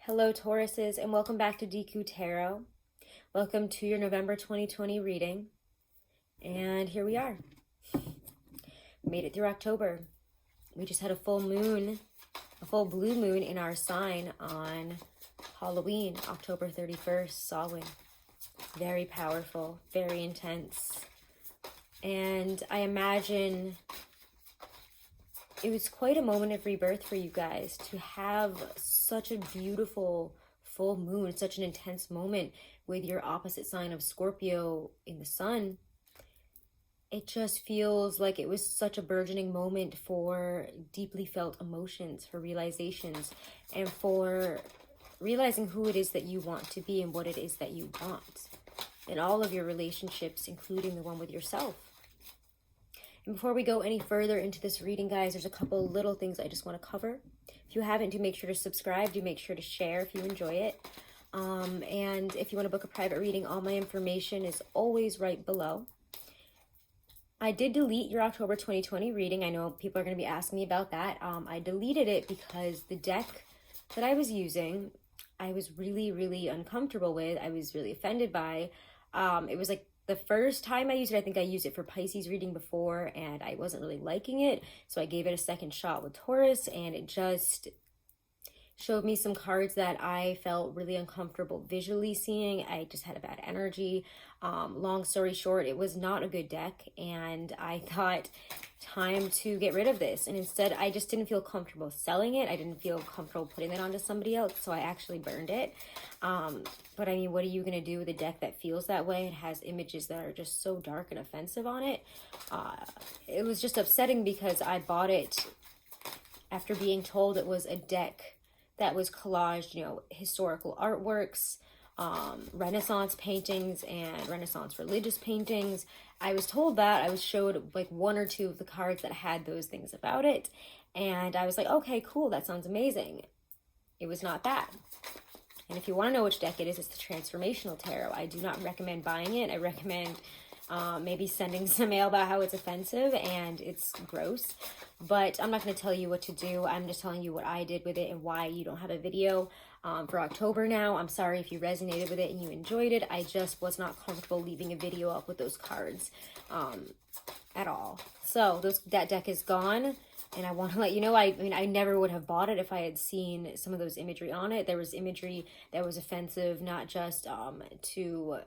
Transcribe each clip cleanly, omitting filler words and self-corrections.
Hello Tauruses, and welcome back to Deku Tarot. Welcome to your November 2020 reading. And here we are. Made it through October. We just had a full moon, a full blue moon in our sign on Halloween, October 31st, Samhain. Very powerful, very intense. And I imagine it was quite a moment of rebirth for you guys to have such a beautiful full moon, such an intense moment with your opposite sign of Scorpio in the sun. It just feels like it was such a burgeoning moment for deeply felt emotions, for realizations, and for realizing who it is that you want to be and what it is that you want in all of your relationships, including the one with yourself. And before we go any further into this reading, guys, there's a couple little things I just want to cover. If you haven't, do make sure to subscribe. Do make sure to share if you enjoy it. And if you want to book a private reading, all my information is always right below. I did delete your October 2020 reading. I know people are going to be asking me about that. I deleted it because the deck that I was using, I was really, really uncomfortable with. I was really offended by. It was like the first time I used it, I think I used it for Pisces reading before, and I wasn't really liking it. So I gave it a second shot with Taurus, and it just showed me some cards that I felt really uncomfortable visually seeing. I just had a bad energy. Long story short, it was not a good deck, and I thought, time to get rid of this. And instead, I just didn't feel comfortable selling it. I didn't feel comfortable putting it onto somebody else, so I actually burned it. But I mean, what are you going to do with a deck that feels that way? It has images that are just so dark and offensive on it. It was just upsetting because I bought it after being told it was a deck that was collaged, you know, historical artworks, Renaissance paintings and Renaissance religious paintings. I was told that. I was showed like one or two of the cards that had those things about it. And I was like, okay, cool, that sounds amazing. It was not that. And if you want to know which deck it is, it's the Transformational Tarot. I do not recommend buying it. I recommend maybe sending some mail about how it's offensive and it's gross. But I'm not going to tell you what to do. I'm just telling you what I did with it and why you don't have a video for October now. I'm sorry if you resonated with it and you enjoyed it. I just was not comfortable leaving a video up with those cards at all. So that deck is gone. And I want to let you know, I mean, I never would have bought it if I had seen some of those imagery on it. There was imagery that was offensive, not just to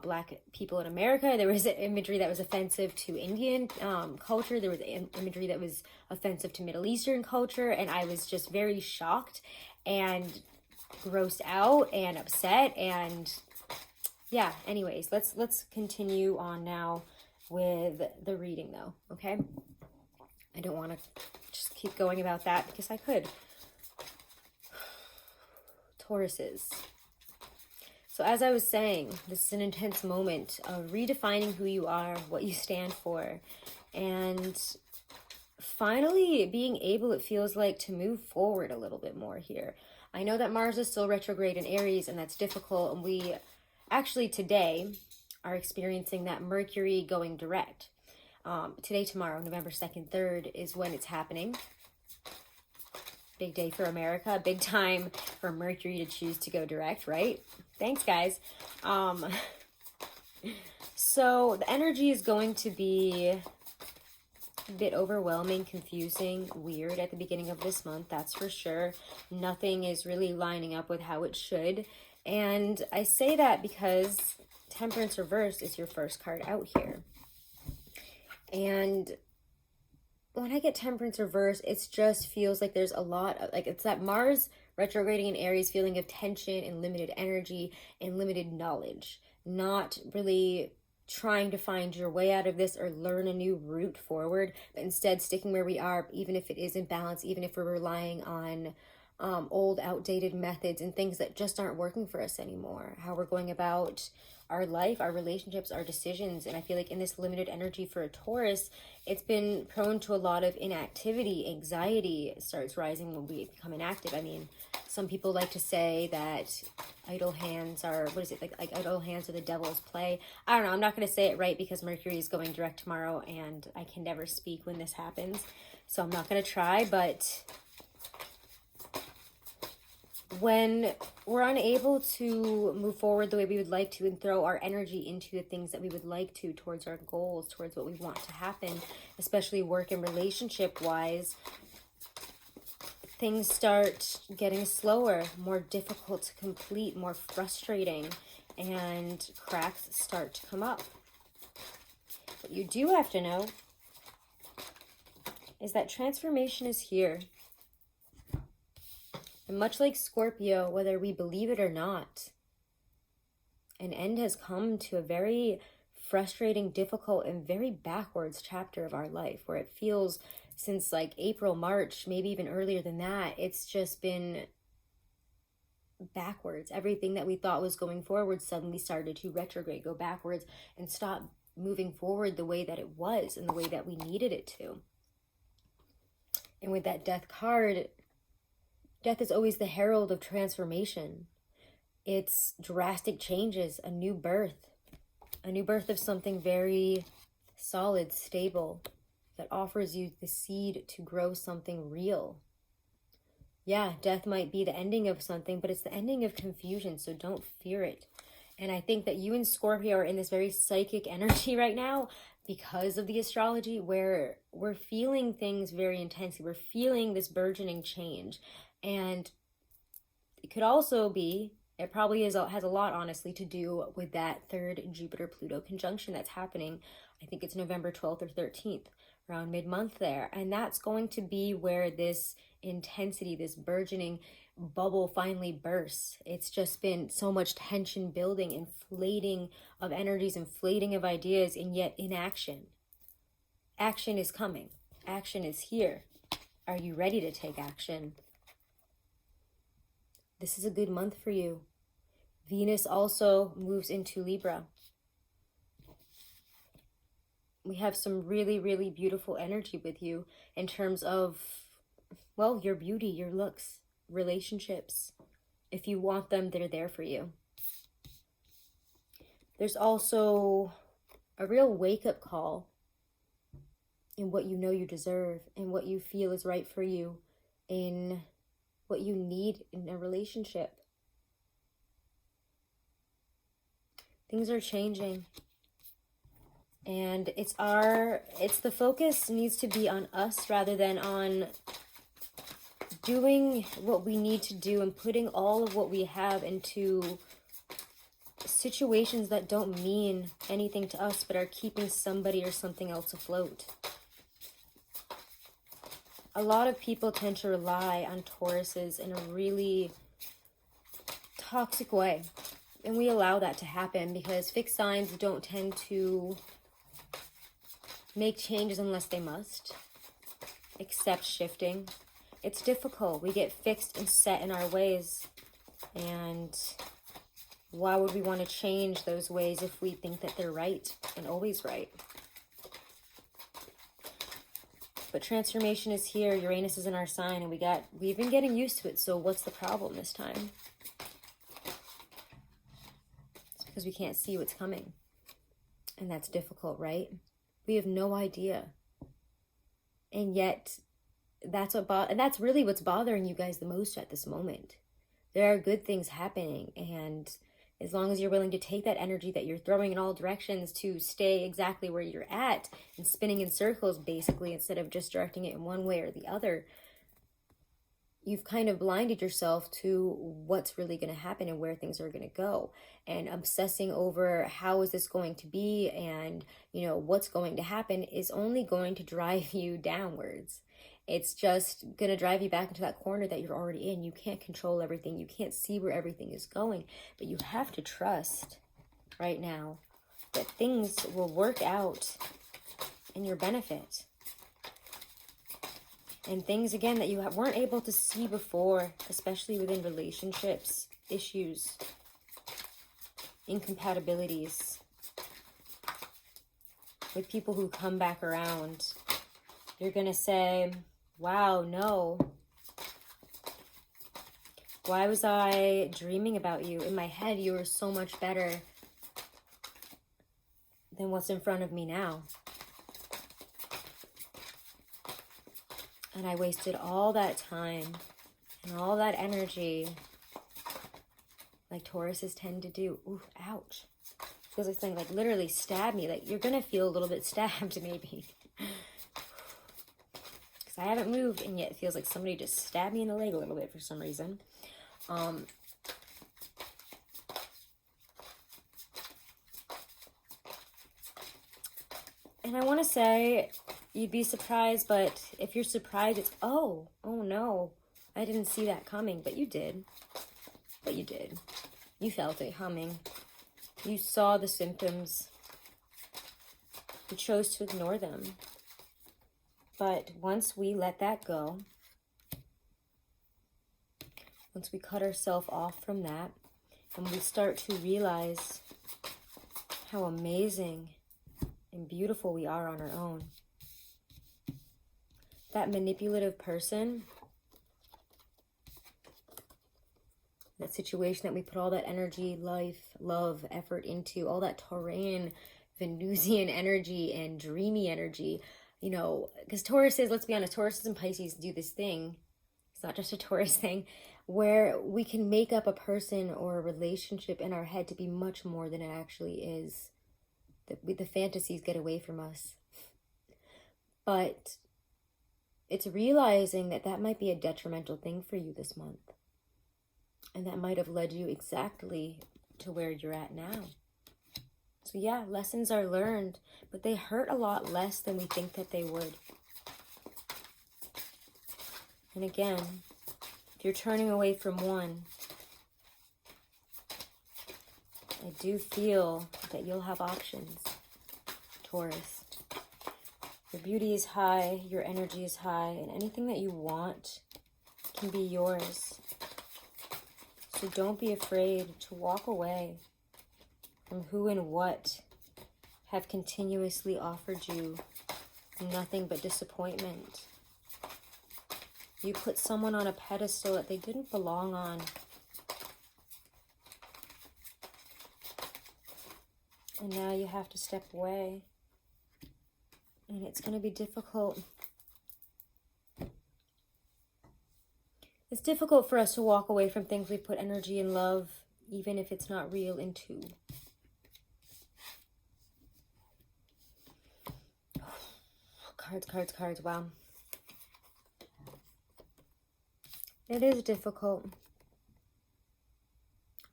Black people in America. There was imagery that was offensive to Indian culture. There was imagery that was offensive to Middle Eastern culture. And I was just very shocked and grossed out and upset. And yeah, anyways, let's continue on now with the reading though, okay? I don't want to just keep going about that because I could. Tauruses. So as I was saying, this is an intense moment of redefining who you are, what you stand for, and finally being able, it feels like, to move forward a little bit more here. I know that Mars is still retrograde in Aries, and that's difficult, and we actually today are experiencing that Mercury going direct. Today, tomorrow, November 2nd, 3rd is when it's happening. Big day for America. Big time for Mercury to choose to go direct, right? Thanks, guys. So the energy is going to be a bit overwhelming, confusing, weird at the beginning of this month, that's for sure. Nothing is really lining up with how it should. And I say that because Temperance Reversed is your first card out here. And when I get Temperance Reversed, it just feels like there's a lot of, like, it's that Mars retrograding in Aries feeling of tension and limited energy and limited knowledge. Not really trying to find your way out of this or learn a new route forward, but instead sticking where we are, even if it isn't balanced, even if we're relying on old, outdated methods and things that just aren't working for us anymore. How we're going about our life, our relationships, our decisions. And I feel like in this limited energy for a Taurus, it's been prone to a lot of inactivity. Anxiety starts rising when we become inactive. I mean, some people like to say that idle hands are, what is it, like idle hands are the devil's play. I don't know, I'm not going to say it right because Mercury is going direct tomorrow and I can never speak when this happens. So I'm not going to try, but when we're unable to move forward the way we would like to and throw our energy into the things that we would like to, towards our goals, towards what we want to happen, especially work and relationship wise, things start getting slower, more difficult to complete, more frustrating, and cracks start to come up. What you do have to know is that transformation is here. And much like Scorpio, whether we believe it or not, an end has come to a very frustrating, difficult, and very backwards chapter of our life, where it feels since like April, March, maybe even earlier than that, it's just been backwards. Everything that we thought was going forward suddenly started to retrograde, go backwards, and stop moving forward the way that it was and the way that we needed it to. And with that Death card, Death is always the herald of transformation. It's drastic changes, a new birth of something very solid, stable, that offers you the seed to grow something real. Yeah, death might be the ending of something, but it's the ending of confusion, so don't fear it. And I think that you and Scorpio are in this very psychic energy right now because of the astrology, where we're feeling things very intensely. We're feeling this burgeoning change. And it could also be, it probably has a lot, honestly, to do with that third Jupiter-Pluto conjunction that's happening. I think it's November 12th or 13th, around mid-month there. And that's going to be where this intensity, this burgeoning bubble finally bursts. It's just been so much tension building, inflating of energies, inflating of ideas, and yet inaction. Action is coming. Action is here. Are you ready to take action? This is a good month for you. Venus also moves into Libra. We have some really, really beautiful energy with you in terms of, well, your beauty, your looks, relationships. If you want them, they're there for you. There's also a real wake-up call in what you know you deserve and what you feel is right for you, in what you need in a relationship. Things are changing. And it's the focus needs to be on us rather than on doing what we need to do and putting all of what we have into situations that don't mean anything to us but are keeping somebody or something else afloat. A lot of people tend to rely on Tauruses in a really toxic way. And we allow that to happen because fixed signs don't tend to make changes unless they must, accept shifting. It's difficult. We get fixed and set in our ways. And why would we want to change those ways if we think that they're right and always right? But transformation is here. Uranus is in our sign, and we've been getting used to it. So what's the problem this time? It's because we can't see what's coming. And that's difficult, right? We have no idea. And yet, that's really what's bothering you guys the most at this moment. There are good things happening, and as long as you're willing to take that energy that you're throwing in all directions to stay exactly where you're at and spinning in circles, basically, instead of just directing it in one way or the other, you've kind of blinded yourself to what's really going to happen and where things are going to go. And obsessing over how is this going to be and, what's going to happen is only going to drive you downwards. It's just going to drive you back into that corner that you're already in. You can't control everything. You can't see where everything is going. But you have to trust right now that things will work out in your benefit. And things, again, that you weren't able to see before, especially within relationships, issues, incompatibilities, with people who come back around. You're going to say, wow, no. Why was I dreaming about you? In my head, you were so much better than what's in front of me now. And I wasted all that time and all that energy like Tauruses tend to do. Ooh, ouch. Feels like something like literally stab me. Like you're going to feel a little bit stabbed maybe. Because I haven't moved and yet it feels like somebody just stabbed me in the leg a little bit for some reason. And I want to say you'd be surprised, but if you're surprised, it's, oh no, I didn't see that coming, but you did. But you did. You felt it coming. You saw the symptoms. You chose to ignore them. But once we let that go, once we cut ourselves off from that, and we start to realize how amazing and beautiful we are on our own, that manipulative person, that situation that we put all that energy, life, love, effort into, all that Taurian, Venusian energy and dreamy energy, you know, because Tauruses, let's be honest, Tauruses and Pisces do this thing, it's not just a Taurus thing, where we can make up a person or a relationship in our head to be much more than it actually is. The fantasies get away from us. But it's realizing that that might be a detrimental thing for you this month. And that might have led you exactly to where you're at now. So yeah, lessons are learned, but they hurt a lot less than we think that they would. And again, if you're turning away from one, I do feel that you'll have options, Taurus. Your beauty is high, your energy is high, and anything that you want can be yours. So don't be afraid to walk away from who and what have continuously offered you nothing but disappointment. You put someone on a pedestal that they didn't belong on. And now you have to step away. And it's going to be difficult. It's difficult for us to walk away from things we put energy and love, even if it's not real, into. Cards. Wow. It is difficult.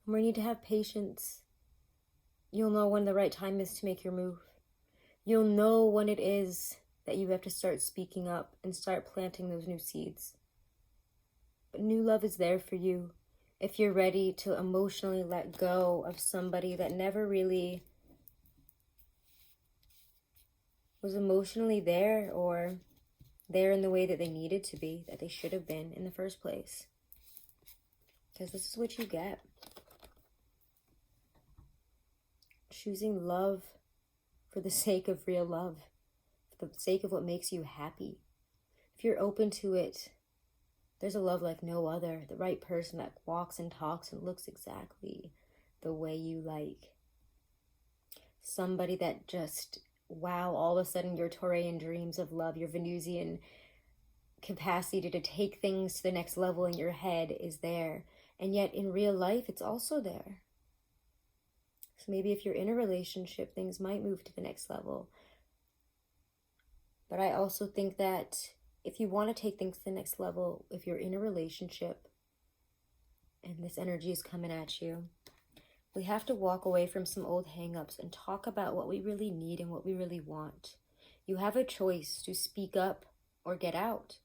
We need to have patience. You'll know when the right time is to make your move. You'll know when it is that you have to start speaking up and start planting those new seeds. But new love is there for you if you're ready to emotionally let go of somebody that never really was emotionally there, or there in the way that they needed to be, that they should have been in the first place. Because this is what you get. Choosing love for the sake of real love, for the sake of what makes you happy. If you're open to it, there's a love like no other. The right person that walks and talks and looks exactly the way you like. Somebody that just, wow, all of a sudden your Taurian dreams of love, your Venusian capacity to take things to the next level in your head is there. And yet in real life, it's also there. So maybe if you're in a relationship, things might move to the next level. But I also think that if you want to take things to the next level, if you're in a relationship and this energy is coming at you, we have to walk away from some old hang-ups and talk about what we really need and what we really want. You have a choice to speak up or get out.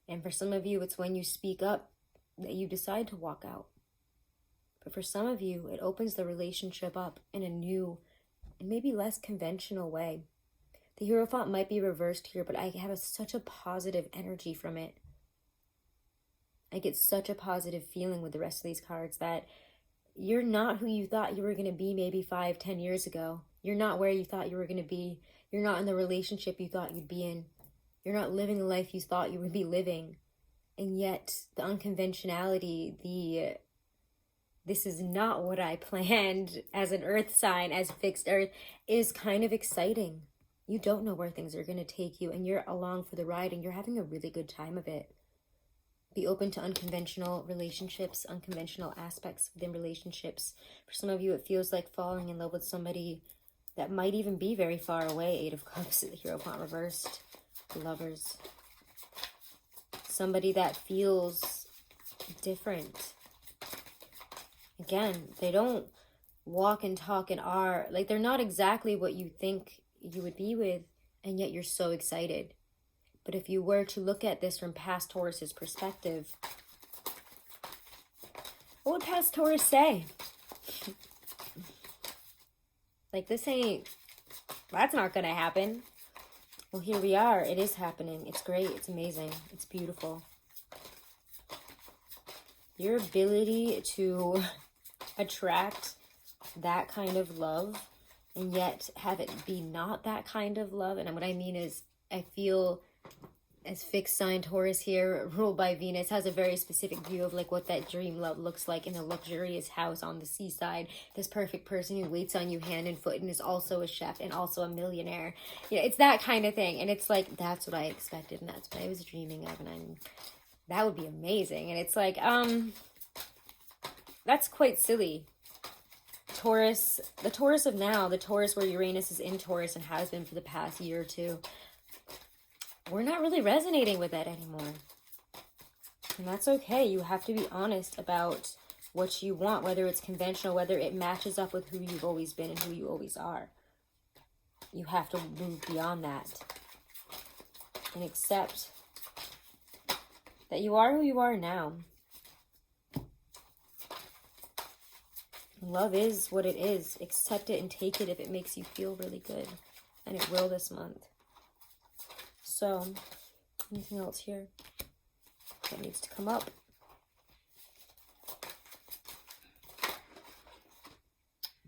And for some of you, it's when you speak up that you decide to walk out. But for some of you, it opens the relationship up in a new and maybe less conventional way. The Hierophant might be reversed here, but I have such a positive energy from it. I get such a positive feeling with the rest of these cards that you're not who you thought you were going to be maybe 5-10 years ago. You're not where you thought you were going to be. You're not in the relationship you thought you'd be in. You're not living the life you thought you would be living. And yet, the unconventionality, this is not what I planned as an earth sign, as fixed earth, is kind of exciting. You don't know where things are going to take you, and you're along for the ride, and you're having a really good time of it. Be open to unconventional relationships, unconventional aspects within relationships. For some of you, it feels like falling in love with somebody that might even be very far away. Eight of Cups, the Hierophant reversed, the Lovers. Somebody that feels different. Again, they don't walk and talk and are, like, they're not exactly what you think you would be with, and yet you're so excited. But if you were to look at this from past Taurus's perspective, what would past Taurus say? Like, this ain't, that's not gonna happen. Well, here we are. It is happening. It's great. It's amazing. It's beautiful. Your ability to attract that kind of love and yet have it be not that kind of love. And what I mean is, I feel as fixed sign Taurus here, ruled by Venus, has a very specific view of like what that dream love looks like in a luxurious house on the seaside. This perfect person who waits on you hand and foot and is also a chef and also a millionaire. You know, it's that kind of thing. And it's like, that's what I expected and that's what I was dreaming of. And that would be amazing. And it's like, that's quite silly. Taurus, the Taurus of now, the Taurus where Uranus is in Taurus and has been for the past year or two, we're not really resonating with that anymore. And that's okay. You have to be honest about what you want, whether it's conventional, whether it matches up with who you've always been and who you always are. You have to move beyond that and accept that you are who you are now. Love is what it is. Accept it and take it if it makes you feel really good. And it will this month. So, anything else here that needs to come up?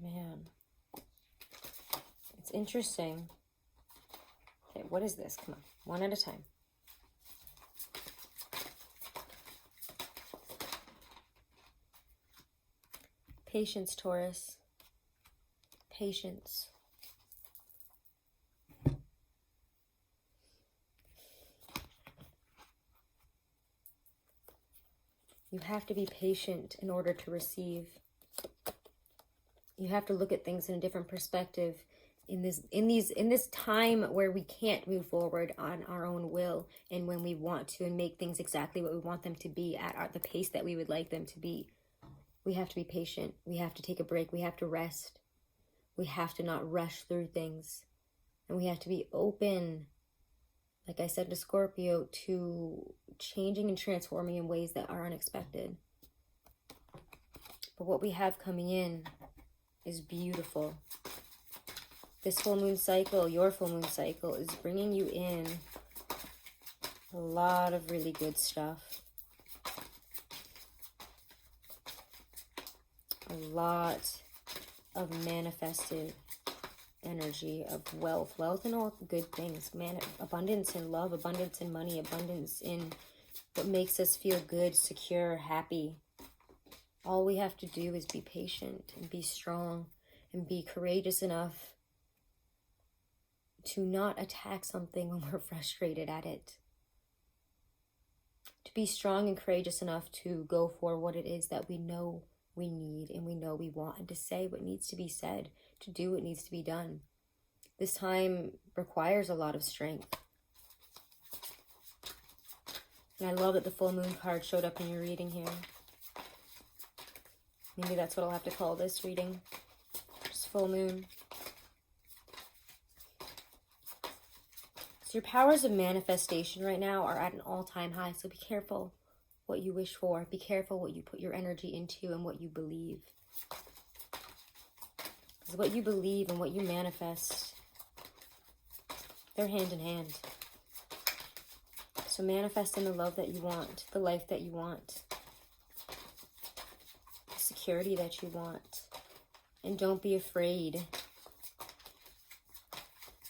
Man, it's interesting. Okay, what is this? Come on, one at a time. Patience, Taurus. Patience. You have to be patient in order to receive. You have to look at things in a different perspective in this time where we can't move forward on our own will and when we want to and make things exactly what we want them to be at the pace that we would like them to be. We have to be patient. We have to take a break. We have to rest. We have to not rush through things. And we have to be open, like I said to Scorpio, to changing and transforming in ways that are unexpected. But what we have coming in is beautiful. This full moon cycle, your full moon cycle, is bringing you in a lot of really good stuff. A lot of manifested energy of wealth and all good things, abundance in love, abundance in money, abundance in what makes us feel good, secure, happy. All we have to do is be patient and be strong and be courageous enough to not attack something when we're frustrated at it. To be strong and courageous enough to go for what it is that we know we need and we know we want, and to say what needs to be said, to do what needs to be done. This time requires a lot of strength. And I love that the full moon card showed up in your reading here. Maybe that's what I'll have to call this reading. Just full moon. So your powers of manifestation right now are at an all-time high, so be careful what you wish for. Be careful what you put your energy into and what you believe. Because what you believe and what you manifest, they're hand in hand. So manifest in the love that you want, the life that you want, the security that you want. And don't be afraid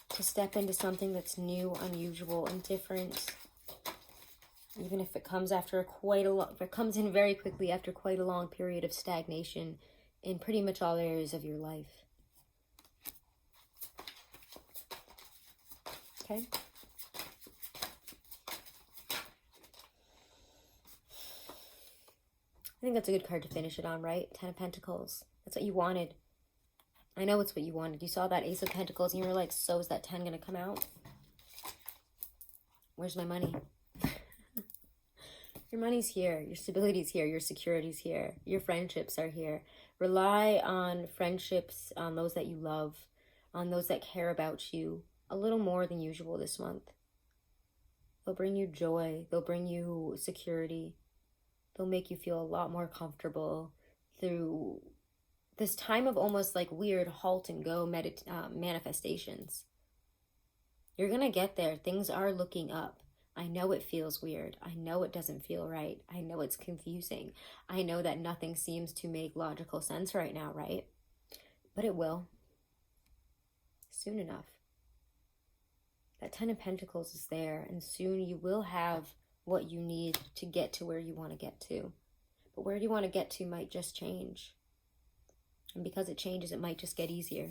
to step into something that's new, unusual, and different. Even if it comes after if it comes in very quickly after quite a long period of stagnation in pretty much all areas of your life. Okay? think that's a good card to finish it on, right? 10 of Pentacles. That's what you wanted. I know it's what you wanted. You saw that Ace of Pentacles and you were like, so is that 10 going to come out? Where's my money? Your money's here. Your stability's here. Your security's here. Your friendships are here. Rely on friendships, on those that you love, on those that care about you a little more than usual this month. They'll bring you joy. They'll bring you security. They'll make you feel a lot more comfortable through this time of almost like weird halt and go manifestations. You're going to get there. Things are looking up. I know it feels weird. I know it doesn't feel right. I know it's confusing. I know that nothing seems to make logical sense right now, right? But it will. Soon enough. That 10 of Pentacles is there, and soon you will have what you need to get to where you want to get to. But where you want to get to might just change. And because it changes, it might just get easier.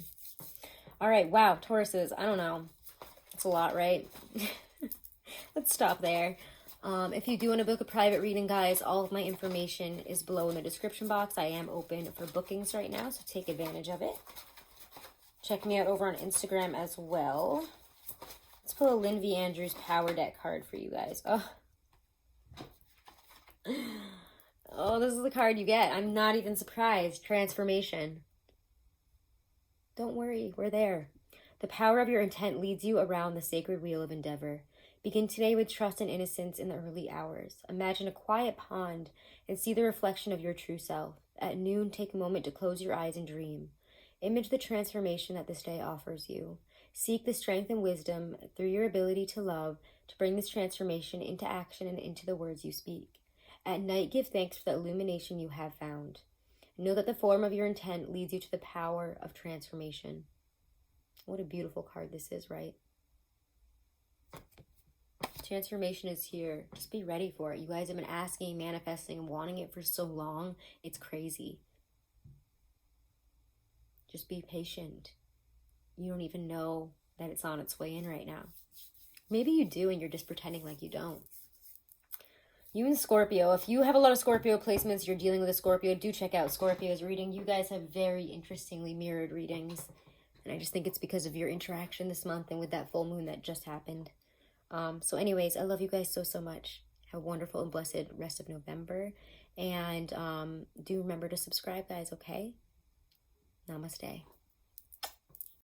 All right, wow, Tauruses, I don't know. It's a lot, right? Let's stop there. If you do want to book a private reading, guys, all of my information is below in the description box. I am open for bookings right now, so take advantage of it. Check me out over on Instagram as well. Let's pull a Lynn V. Andrews Power Deck card for you guys. Oh, this is the card you get. I'm not even surprised. Transformation. Don't worry, we're there. The power of your intent leads you around the sacred wheel of endeavor. Begin today with trust and innocence in the early hours. Imagine a quiet pond and see the reflection of your true self. At noon, take a moment to close your eyes and dream. Image the transformation that this day offers you. Seek the strength and wisdom through your ability to love to bring this transformation into action and into the words you speak. At night, give thanks for the illumination you have found. Know that the form of your intent leads you to the power of transformation. What a beautiful card this is, right? Transformation is here. Just be ready for it. You guys have been asking, manifesting, and wanting it for so long. It's crazy. Just be patient. You don't even know that it's on its way in right now. Maybe you do and you're just pretending like you don't. You and Scorpio, if you have a lot of Scorpio placements, you're dealing with a Scorpio, do check out Scorpio's reading. You guys have very interestingly mirrored readings. And I just think it's because of your interaction this month and with that full moon that just happened. So anyways, I love you guys so much. Have a wonderful and blessed rest of November. And do remember to subscribe, guys, okay? Namaste.